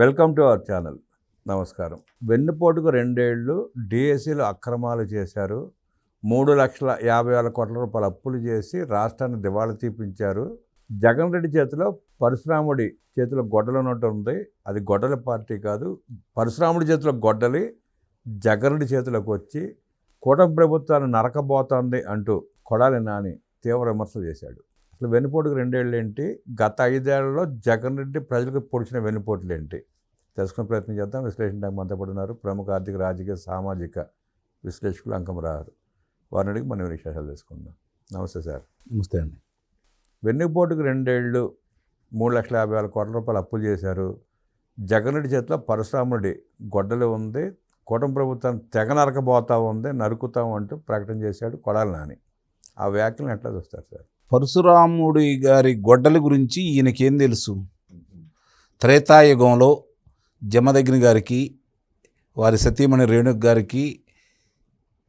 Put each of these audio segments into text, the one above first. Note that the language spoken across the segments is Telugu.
Welcome to our channel. నమస్కారం. వెన్నుపోటుకు 2 ఏళ్ళు డిఎస్సీలు అక్రమాలు చేశారు. 3,50,000 కోట్ల రూపాయల అప్పులు చేసి రాష్ట్రాన్ని దివాళా తీపించారు. జగన్ రెడ్డి చేతిలో పరశురాముడి చేతిలో గొడ్డలి ఉన్నట్టు ఉంది. అది గొడ్డలి పార్టీ కాదు, పరశురాముడి చేతిలో గొడ్డలి జగన్ రెడ్డి చేతిలోకి వచ్చి కూటమి ప్రభుత్వాన్ని నరకబోతోంది అంటూ కొడాలి నాని తీవ్ర విమర్శలు చేశాడు. అసలు వెన్నుపోటుకు 2 ఏళ్ళు ఏంటి, గత 5 ఏళ్లలో జగన్ రెడ్డి ప్రజలకు పొడిచిన వెన్నుపోటులు ఏంటి తెలుసుకునే ప్రయత్నం చేద్దాం. విశ్లేషణ మనతో పడుతున్నారు ప్రముఖ ఆర్థిక, రాజకీయ, సామాజిక విశ్లేషకులు అంకమరారు. వారిని అడిగి మనం విశేషాలు తెలుసుకుందాం. నమస్తే సార్. నమస్తే అండి. వెన్నుపోటుకు 2 ఏళ్ళు 3,50,000 కోట్ల రూపాయలు అప్పులు చేశారు. జగన్ రెడ్డి చేతిలో పరశురాముడి గొడ్డలి ఉంది. కూటమి ప్రభుత్వాన్ని తెగ నరకబోతా ఉంది, నరుకుతాం అంటూ ప్రకటన చేశాడు కొడాలి నాని. ఆ వ్యాఖ్యలను ఎట్లా చూస్తారు సార్? పరశురాముడి గారి గొడ్డలి గురించి ఈయనకేం తెలుసు? త్రేతాయుగంలో జమదగ్ని గారికి, వారి సతీమణి రేణుక గారికి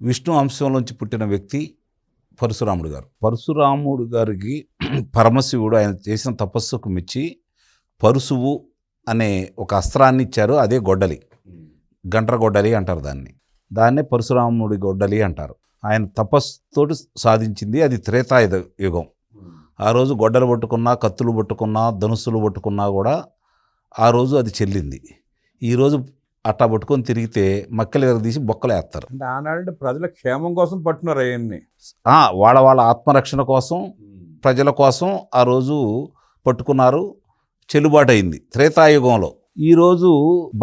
విష్ణు అంశంలోంచి పుట్టిన వ్యక్తి పరశురాముడు గారు. పరశురాముడు గారికి పరమశివుడు ఆయన చేసిన తపస్సుకు మెచ్చి పరుశువు అనే ఒక అస్త్రాన్ని ఇచ్చారు. అదే గొడ్డలి, గంట్ర గొడ్డలి అంటారు దాన్నే పరశురాముడి గొడ్డలి అంటారు. ఆయన తపస్సుతోటి సాధించింది అది త్రేతాయుగం. ఆ రోజు గొడ్డలు పట్టుకున్నా, కత్తులు పట్టుకున్నా, ధనుస్సులు పట్టుకున్నా కూడా ఆ రోజు అది చెల్లింది. ఈరోజు అట్టా పట్టుకొని తిరిగితే మక్కలు ఎరగదీసి బొక్కలు వేస్తారు. అంటే ఆనాడంటే ప్రజల క్షేమం కోసం పట్టున్నారు అవన్నీ. వాళ్ళ ఆత్మరక్షణ కోసం, ప్రజల కోసం ఆ రోజు పట్టుకున్నారు. చెల్లుబాటు అయింది త్రేతాయుగంలో. ఈరోజు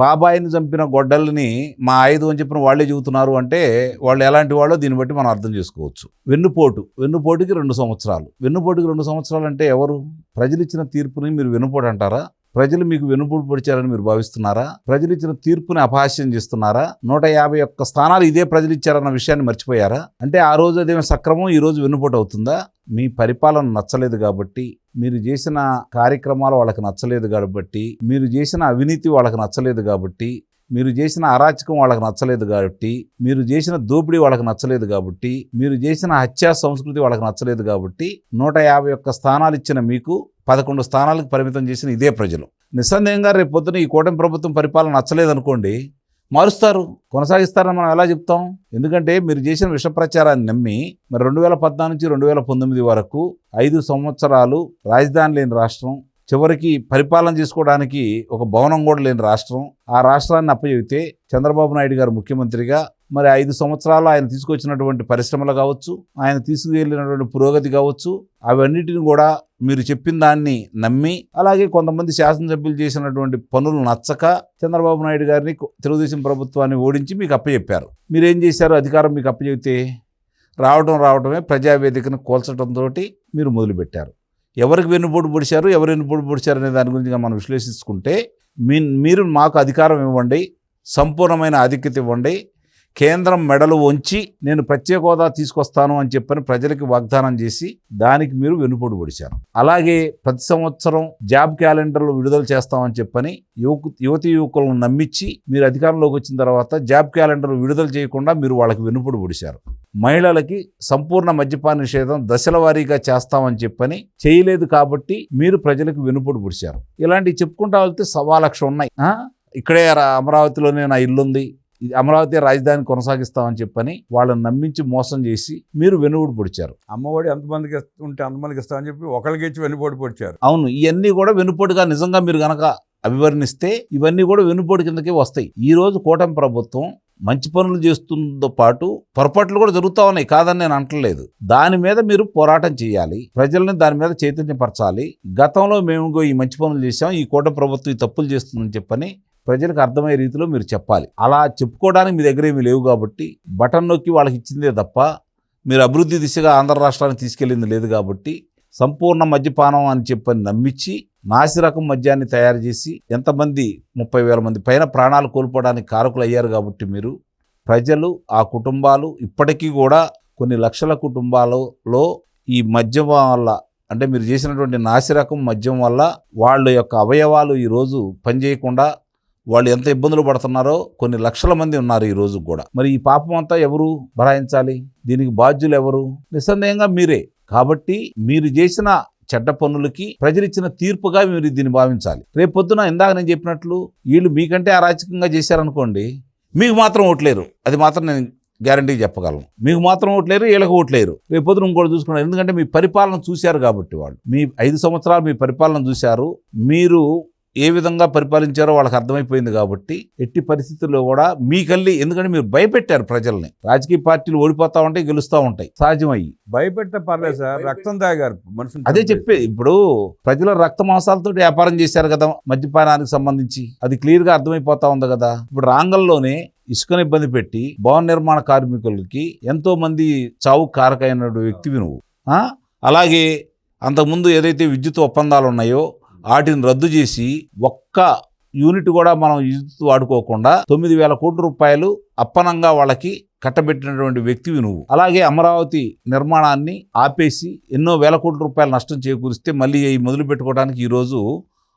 బాబాయిని చంపిన గొడ్డల్ని మా ఆయుధం అని చెప్పిన వాళ్ళే చెబుతున్నారు అంటే వాళ్ళు ఎలాంటి వాళ్ళో దీన్ని బట్టి మనం అర్థం చేసుకోవచ్చు. వెన్నుపోటుకి 2 సంవత్సరాలు. వెన్నుపోటుకి 2 సంవత్సరాలు అంటే ఎవరు? ప్రజలు ఇచ్చిన తీర్పుని మీరు వెన్నుపోటు అంటారా? ప్రజలు మీకు వెన్నుపోటు పొడిచారని మీరు భావిస్తున్నారా? ప్రజలు ఇచ్చిన తీర్పుని అపహాస్యం చేస్తున్నారా? 151 స్థానాలు ఇదే ప్రజలు ఇచ్చారన్న విషయాన్ని మర్చిపోయారా? అంటే ఆ రోజు అదేమైనా సక్రమం, ఈ రోజు వెన్నుపోటు అవుతుందా? మీ పరిపాలన నచ్చలేదు కాబట్టి, మీరు చేసిన కార్యక్రమాలు వాళ్ళకి నచ్చలేదు కాబట్టి, మీరు చేసిన అవినీతి వాళ్ళకి నచ్చలేదు కాబట్టి, మీరు చేసిన అరాచకం వాళ్ళకి నచ్చలేదు కాబట్టి, మీరు చేసిన దోపిడీ వాళ్ళకి నచ్చలేదు కాబట్టి, మీరు చేసిన హత్యా సంస్కృతి వాళ్ళకి నచ్చలేదు కాబట్టి 151 స్థానాలు ఇచ్చిన మీకు 11 స్థానాలకు పరిమితం చేసిన ఇదే ప్రజలు. నిస్సందేహంగా రేపు పొద్దున ఈ కూటమి ప్రభుత్వం పరిపాలన నచ్చలేదనుకోండి, మారుస్తారు, కొనసాగిస్తారని మనం ఎలా చెప్తాం? ఎందుకంటే మీరు చేసిన విష ప్రచారాన్ని నమ్మి మరి 2014 నుంచి 2019 వరకు 5 సంవత్సరాలు రాజధాని లేని రాష్ట్రం, చివరికి పరిపాలన చేసుకోవడానికి ఒక భవనం కూడా లేని రాష్ట్రం, ఆ రాష్ట్రాన్ని అప్పచెబితే చంద్రబాబు నాయుడు గారు ముఖ్యమంత్రిగా మరి 5 సంవత్సరాలు ఆయన తీసుకొచ్చినటువంటి పరిశ్రమలు కావచ్చు, ఆయన తీసుకువెళ్ళినటువంటి పురోగతి కావచ్చు, అవన్నిటిని కూడా మీరు చెప్పిన దాన్ని నమ్మి, అలాగే కొంతమంది శాసనసభ్యులు చేసినటువంటి పనులు నచ్చక చంద్రబాబు నాయుడు గారిని, తెలుగుదేశం ప్రభుత్వాన్ని ఓడించి మీకు అప్పచెప్పారు. మీరేం చేశారు? అధికారం మీకు అప్పచెబితే రావడమే ప్రజావేదికను కూల్చడంతో మీరు మొదలుపెట్టారు. ఎవరికి వెన్నుపోటు పొడిచారు, ఎవరు వెన్నుపోటు పొడిచారు అనే దాని గురించి మనం విశ్లేషించుకుంటే, మీరు మాకు అధికారం ఇవ్వండి, సంపూర్ణమైన ఆధిక్యత ఇవ్వండి, కేంద్రం మెడలు వంచి నేను ప్రత్యేక హోదా తీసుకొస్తాను అని చెప్పని ప్రజలకి వాగ్దానం చేసి దానికి మీరు వెన్నుపోటు పొడిచారు. అలాగే ప్రతి సంవత్సరం జాబ్ క్యాలెండర్లు విడుదల చేస్తామని చెప్పని యువతి యువకులను నమ్మించి మీరు అధికారంలోకి వచ్చిన తర్వాత జాబ్ క్యాలెండర్లు విడుదల చేయకుండా మీరు వాళ్ళకి వెన్నుపోటు పొడిచారు. మహిళలకి సంపూర్ణ మద్యపాన నిషేధం దశల వారీగా చేస్తామని చెప్పని చేయలేదు కాబట్టి మీరు ప్రజలకు వెన్నుపోటు పొడిచారు. ఇలాంటివి చెప్పుకుంటా వెళ్తే 1,00,000 ఉన్నాయి. ఇక్కడే అమరావతిలోనే నా ఇల్లుంది, అమరావతి రాజధాని కొనసాగిస్తామని చెప్పని వాళ్ళని నమ్మించి మోసం చేసి మీరు వెన్నుపోటు పొడిచారు. అమ్మఒడి ఎంతమందికి ఉంటే అంతమందికి ఇస్తామని చెప్పి ఒకరికి ఇచ్చి వెన్నుపోటు పొడిచారు. అవును, ఇవన్నీ కూడా వెన్నుపోటుగా నిజంగా మీరు గనక అభివర్ణిస్తే ఇవన్నీ కూడా వెన్నుపోటు కిందకే వస్తాయి. ఈ రోజు కూటమి ప్రభుత్వం మంచి పనులు చేస్తుందో పాటు పొరపాట్లు కూడా జరుగుతూ ఉన్నాయి, కాదని నేను అంటలేదు. దాని మీద మీరు పోరాటం చేయాలి, ప్రజల్ని దాని మీద చైతన్యపరచాలి. గతంలో మేము ఈ మంచి పనులు చేసాం, ఈ కూటమి ప్రభుత్వం ఈ తప్పులు చేస్తుందని చెప్పని ప్రజలకు అర్థమయ్యే రీతిలో మీరు చెప్పాలి. అలా చెప్పుకోవడానికి మీ దగ్గర ఏమీ లేవు కాబట్టి, బటన్ నొక్కి వాళ్ళకి ఇచ్చిందే తప్ప మీరు అభివృద్ధి దిశగా ఆంధ్ర రాష్ట్రాన్ని తీసుకెళ్ళింది లేదు కాబట్టి, సంపూర్ణ మద్యపానం అని చెప్పని నమ్మించి నాసిరకం మద్యాన్ని తయారు చేసి ఎంతమంది 30,000 మంది పైన ప్రాణాలు కోల్పోవడానికి కారకులు అయ్యారు. కాబట్టి మీరు ప్రజలు, ఆ కుటుంబాలు ఇప్పటికీ కూడా కొన్ని లక్షల కుటుంబాలలో ఈ మద్యం వల్ల, అంటే మీరు చేసినటువంటి నాసిరకం మద్యం వల్ల వాళ్ళ యొక్క అవయవాలు ఈరోజు పనిచేయకుండా వాళ్ళు ఎంత ఇబ్బందులు పడుతున్నారో కొన్ని లక్షల మంది ఉన్నారు ఈ రోజు కూడా. మరి ఈ పాపం అంతా ఎవరు భరాయించాలి? దీనికి బాధ్యులు ఎవరు? నిస్సందేహంగా మీరే. కాబట్టి మీరు చేసిన చెడ్డ పనులకి ప్రజలు ఇచ్చిన తీర్పుగా మీరు దీన్ని భావించాలి. రేపు పొద్దున ఇందాక నేను చెప్పినట్లు వీళ్ళు మీకంటే అరాచకంగా చేశారనుకోండి, మీకు మాత్రం ఓట్లేరు. అది మాత్రం నేను గ్యారంటీ చెప్పగలను. మీకు మాత్రం ఓట్లేరు, వీళ్ళకి ఓట్లేరు. రేపు పొద్దున ఇంకోటి చూసుకున్నారు. ఎందుకంటే మీ పరిపాలన చూశారు కాబట్టి, వాళ్ళు మీ 5 సంవత్సరాలు మీ పరిపాలన చూశారు. మీరు ఏ విధంగా పరిపాలించారో వాళ్ళకి అర్థమైపోయింది కాబట్టి ఎట్టి పరిస్థితుల్లో కూడా మీకల్లి, ఎందుకంటే మీరు భయపెట్టారు ప్రజల్ని. రాజకీయ పార్టీలు ఓడిపోతా ఉంటాయి, గెలుస్తూ ఉంటాయి సహజమయ్యి. భయపెట్టే పర్లేదు సార్, రక్తం తాగారు మనుషులు. అదే చెప్పే, ఇప్పుడు ప్రజల రక్త మాంసాలతో వ్యాపారం చేశారు కదా మద్యపానానికి సంబంధించి, అది క్లియర్గా అర్థమైపోతా ఉంది కదా. ఇప్పుడు రాంగల్లోనే ఇసుకను ఇబ్బంది పెట్టి భవన నిర్మాణ కార్మికులకి ఎంతో మంది చావు కారకైన వ్యక్తివి నువ్వు. అలాగే అంతకుముందు ఏదైతే విద్యుత్ ఒప్పందాలు ఉన్నాయో వాటిని రద్దు చేసి ఒక్క యూనిట్ కూడా మనం విద్యుత్ వాడుకోకుండా 9,000 కోట్ల రూపాయలు అప్పనంగా వాళ్ళకి కట్టబెట్టినటువంటి వ్యక్తివి నువ్వు. అలాగే అమరావతి నిర్మాణాన్ని ఆపేసి ఎన్నో వేల కోట్ల రూపాయలు నష్టం చేకూరిస్తే మళ్ళీ మొదలు పెట్టుకోవడానికి ఈరోజు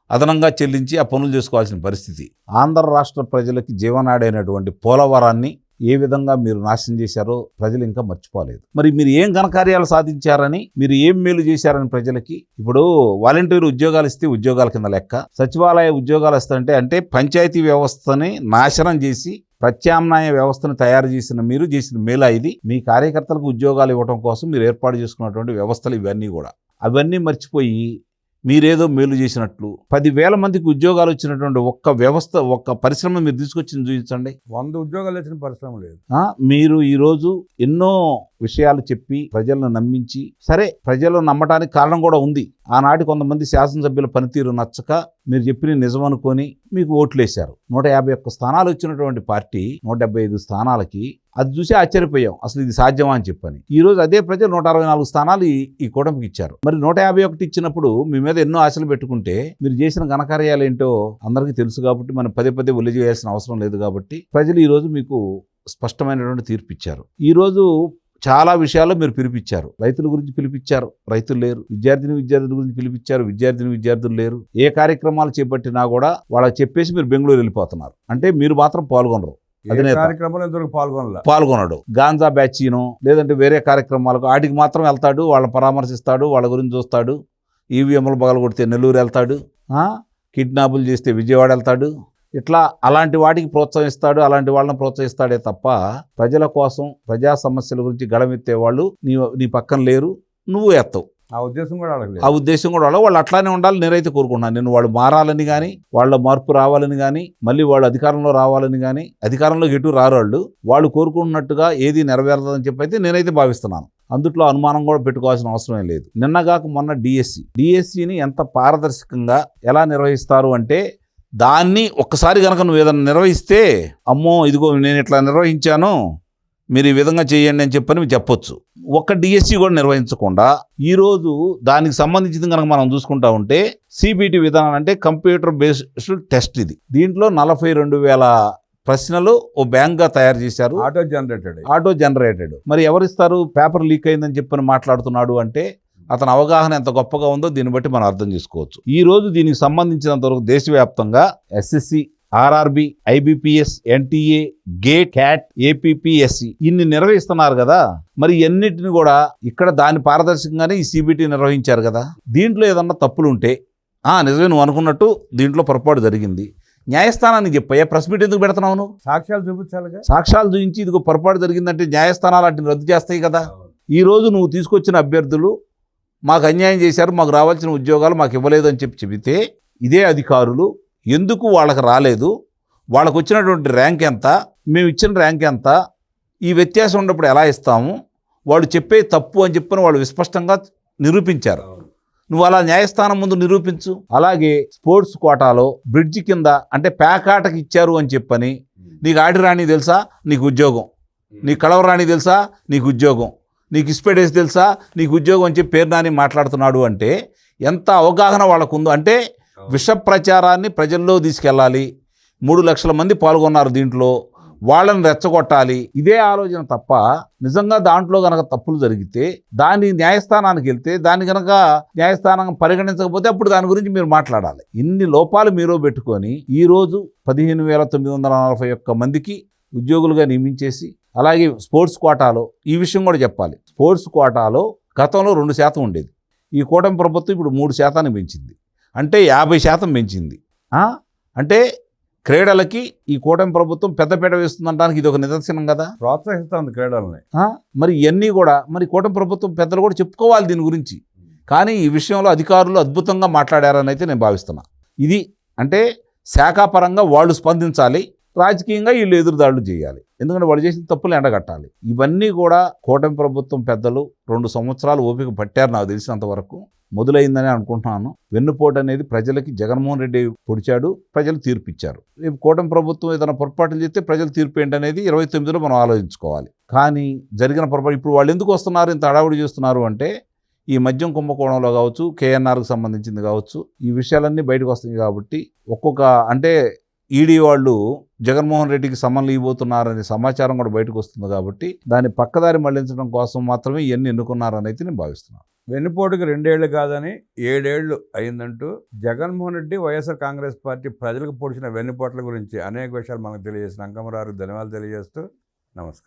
అదనంగా చెల్లించి ఆ పనులు చేసుకోవాల్సిన పరిస్థితి. ఆంధ్ర రాష్ట్ర ప్రజలకి జీవనాడైనటువంటి పోలవరాన్ని ఏ విధంగా మీరు నాశనం చేశారో ప్రజలు ఇంకా మర్చిపోలేదు. మరి మీరు ఏం ఘనకార్యాలు సాధించారని, మీరు ఏం మేలు చేశారని ప్రజలకి. ఇప్పుడు వాలంటీర్ ఉద్యోగాలు ఇస్తే ఉద్యోగాల కింద లెక్క, సచివాలయ ఉద్యోగాలు ఇస్తారంటే అంటే పంచాయతీ వ్యవస్థని నాశనం చేసి ప్రత్యామ్నాయ వ్యవస్థను తయారు చేసిన మీరు చేసిన మేలా ఇది. మీ కార్యకర్తలకు ఉద్యోగాలు ఇవ్వడం కోసం మీరు ఏర్పాటు చేసుకున్నటువంటి వ్యవస్థలు ఇవన్నీ కూడా, అవన్నీ మర్చిపోయి మీరేదో మేలు చేసినట్లు 10,000 మందికి ఉద్యోగాలు వచ్చినటువంటి ఒక్క వ్యవస్థ, ఒక్క పరిశ్రమ మీరు తీసుకొచ్చింది చూపించండి. 100 ఉద్యోగాలు వచ్చిన పరిశ్రమ లేదు. మీరు ఈరోజు ఎన్నో విషయాలు చెప్పి ప్రజలను నమ్మించి, సరే ప్రజలు నమ్మటానికి కారణం కూడా ఉంది. ఆనాటి కొంతమంది శాసనసభ్యుల పనితీరు నచ్చక మీరు చెప్పిన నిజం అనుకొని మీకు ఓట్లేశారు. 151 స్థానాలు వచ్చినటువంటి పార్టీ 175 స్థానాలకి అది చూసి ఆశ్చర్యపోయాం, అసలు ఇది సాధ్యమా అని చెప్పని. ఈ రోజు అదే ప్రజలు 164 స్థానాలు ఈ కూటమికి ఇచ్చారు. మరి 151 ఇచ్చినప్పుడు మీ మీద ఎన్నో ఆశలు పెట్టుకుంటే మీరు చేసిన ఘనకార్యాలు ఏంటో అందరికీ తెలుసు కాబట్టి మనం పదే పదే ఒళ్ళు చేయాల్సిన అవసరం లేదు కాబట్టి ప్రజలు ఈ రోజు మీకు స్పష్టమైనటువంటి తీర్పు ఇచ్చారు. ఈ రోజు చాలా విషయాల్లో మీరు పిలిపించారు. రైతుల గురించి పిలిపించారు, రైతులు లేరు. విద్యార్థుల గురించి పిలిపించారు, విద్యార్థులు లేరు. ఏ కార్యక్రమాలు చేపట్టినా కూడా వాళ్ళకి చెప్పేసి మీరు బెంగళూరు వెళ్ళిపోతున్నారు. అంటే మీరు మాత్రం పాల్గొనరు. పాల్గొనడు. గాంజా బ్యాచీనో లేదంటే వేరే కార్యక్రమాలకు వాటికి మాత్రం వెళ్తాడు, వాళ్ళని పరామర్శిస్తాడు, వాళ్ళ గురించి చూస్తాడు. ఈవీఎంలు పగలగొడితే నెల్లూరు వెళ్తాడు, కిడ్నాపులు చేస్తే విజయవాడ వెళ్తాడు. ఇట్లా అలాంటి వాటికి ప్రోత్సహిస్తాడు, అలాంటి వాళ్ళని ప్రోత్సహిస్తాడే తప్ప ప్రజల కోసం ప్రజా సమస్యల గురించి గళమెత్తే వాళ్ళు నీ పక్కన లేరు, నువ్వు ఎత్తవు. ఆ ఉద్దేశం కూడా వాళ్ళు అట్లానే ఉండాలి. నేనైతే కోరుకున్నాను, నేను వాళ్ళు మారాలని కానీ, వాళ్ళ మార్పు రావాలని కానీ, మళ్ళీ వాళ్ళు అధికారంలో రావాలని కానీ, అధికారంలోకి ఎటు రారు వాళ్ళు కోరుకున్నట్టుగా ఏది నెరవేరదని చెప్పి అయితే నేనైతే భావిస్తున్నాను. అందుట్లో అనుమానం కూడా పెట్టుకోవాల్సిన అవసరం లేదు. నిన్నగాక మొన్న డిఎస్సిని ఎంత పారదర్శకంగా ఎలా నిర్వహిస్తారు అంటే, దాన్ని ఒక్కసారి కనుక నువ్వు ఏదైనా నిర్వహిస్తే, అమ్మో ఇదిగో నేను ఇట్లా నిర్వహించాను, మీరు ఈ విధంగా చేయండి అని చెప్పని మీరు చెప్పొచ్చు. ఒక్క డిఎస్సి కూడా నిర్వహించకుండా ఈరోజు దానికి సంబంధించింది కనుక మనం చూసుకుంటా ఉంటే సిబిటి విధానం అంటే కంప్యూటర్ బేస్డ్ టెస్ట్. ఇది దీంట్లో 42,000 ప్రశ్నలు ఓ బ్యాంక్గా తయారు చేశారు, ఆటో జనరేటెడ్. మరి ఎవరిస్తారు? పేపర్ లీక్ అయిందని చెప్పని మాట్లాడుతున్నాడు అంటే అతని అవగాహన ఎంత గొప్పగా ఉందో దీన్ని బట్టి మనం అర్థం చేసుకోవచ్చు. ఈ రోజు దీనికి సంబంధించినంతవరకు దేశవ్యాప్తంగా SSC, RRB, IBPS, NTA, gate, cat, APPSC ఇన్ని నిర్వహిస్తున్నారు కదా. మరి ఎన్నిటిని కూడా ఇక్కడ దాని పారదర్శకంగానే ఈ సిబిటి నిర్వహించారు కదా. దీంట్లో ఏదన్నా తప్పులు ఉంటే నిజమే నువ్వు అనుకున్నట్టు దీంట్లో పొరపాటు జరిగింది, న్యాయస్థానానికి చెప్పయ్యా. ప్రెస్ మీట్ ఎందుకు పెడుతున్నావు? సాక్ష్యాలు చూపించాలి. సాక్ష్యాలు చూపించి ఇదిగో పొరపాటు జరిగిందంటే న్యాయస్థానాలు వాటిని రద్దు చేస్తాయి కదా. ఈ రోజు నువ్వు తీసుకొచ్చిన అభ్యర్థులు మాకు అన్యాయం చేశారు, మాకు రావాల్సిన ఉద్యోగాలు మాకు ఇవ్వలేదు అని చెబితే ఇదే అధికారులు ఎందుకు వాళ్ళకి రాలేదు, వాళ్ళకు వచ్చినటువంటి ర్యాంక్ ఎంత, మేము ఇచ్చిన ర్యాంక్ ఎంత, ఈ వ్యత్యాసం ఉన్నప్పుడు ఎలా ఇస్తాము, వాళ్ళు చెప్పే తప్పు అని చెప్పని వాళ్ళు విస్పష్టంగా నిరూపించారు. నువ్వు అలా న్యాయస్థానం ముందు నిరూపించు. అలాగే స్పోర్ట్స్ కోటాలో బ్రిడ్జి కింద అంటే ప్యాకాటకి ఇచ్చారు అని చెప్పని, నీకు ఆడి రాణి తెలుసా నీకు ఉద్యోగం, నీకు కలవరాణి తెలుసా నీకు ఉద్యోగం, నీకు ఇస్పెడేసి తెలుసా నీకు ఉద్యోగం అని చెప్పి పేరు నాని మాట్లాడుతున్నాడు అంటే ఎంత అవగాహన వాళ్ళకు ఉందో. అంటే విష ప్రచారాన్ని ప్రజల్లో తీసుకెళ్ళాలి. 3 లక్షల మంది పాల్గొన్నారు దీంట్లో, వాళ్ళని రెచ్చగొట్టాలి, ఇదే ఆలోచన తప్ప నిజంగా దాంట్లో కనుక తప్పులు జరిగితే దాన్ని న్యాయస్థానానికి వెళ్తే దాన్ని కనుక న్యాయస్థానం పరిగణించకపోతే అప్పుడు దాని గురించి మీరు మాట్లాడాలి. ఇన్ని లోపాలు మీరు పెట్టుకొని ఈరోజు 15,941 మందికి ఉద్యోగులుగా నియమించేసి, అలాగే స్పోర్ట్స్ కోటాలో ఈ విషయం కూడా చెప్పాలి. స్పోర్ట్స్ కోటాలో గతంలో 2% ఉండేది, ఈ కూటమి ప్రభుత్వం ఇప్పుడు 3% పెంచింది, అంటే 50% పెంచింది. అంటే క్రీడలకి ఈ కూటమి ప్రభుత్వం పెద్దపీట వేస్తుందనడానికి ఇది ఒక నిదర్శనం కదా. ప్రోత్సహిస్తుంది క్రీడల్ని. మరి ఇవన్నీ కూడా మరి కూటమి ప్రభుత్వం పెద్దలు కూడా చెప్పుకోవాలి దీని గురించి. కానీ ఈ విషయంలో అధికారులు అద్భుతంగా మాట్లాడారని అయితే నేను భావిస్తున్నా. ఇది అంటే శాఖాపరంగా వాళ్ళు స్పందించాలి, రాజకీయంగా వీళ్ళు ఎదురుదాడులు చేయాలి. ఎందుకంటే వాళ్ళు చేసిన తప్పులు ఎండగట్టాలి. ఇవన్నీ కూడా కూటమి ప్రభుత్వం పెద్దలు 2 సంవత్సరాలు ఓపిక పట్టారు నాకు తెలిసినంత వరకు. మొదలైందని అనుకుంటున్నాను. వెన్నుపోటు అనేది ప్రజలకి జగన్మోహన్ రెడ్డి పొడిచాడు, ప్రజలు తీర్పు ఇచ్చారు. రేపు కూటమి ప్రభుత్వం ఏదైనా పొరపాట్లు చేస్తే ప్రజలు తీర్పు ఏంటనేది 29లో మనం ఆలోచించుకోవాలి. కానీ జరిగిన పొరపాటు ఇప్పుడు వాళ్ళు ఎందుకు వస్తున్నారు, ఇంత హడావుడి చేస్తున్నారు అంటే ఈ మద్యం కుంభకోణంలో కావచ్చు, కేఎన్ఆర్కి సంబంధించింది కావచ్చు, ఈ విషయాలన్నీ బయటకు వస్తాయి కాబట్టి ఒక్కొక్క అంటే ఈడీ వాళ్ళు జగన్మోహన్ రెడ్డికి సమన్లు ఇవ్వబోతున్నారనే సమాచారం కూడా బయటకు వస్తుంది కాబట్టి దాన్ని పక్కదారి మళ్లించడం కోసం మాత్రమే ఇవన్నీ ఎన్నుకున్నారని అయితే నేను భావిస్తున్నాను. వెన్నుపోటుకి 2 ఏళ్ళు కాదని 7 ఏళ్ళు అయిందంటూ జగన్మోహన్ రెడ్డి వైఎస్ఆర్ కాంగ్రెస్ పార్టీ ప్రజలకు పొడిచిన వెన్నుపోట్ల గురించి అనేక విషయాలు మనకు తెలియజేసిన అంకమరారు ధన్యవాదాలు తెలియజేస్తూ నమస్కారం.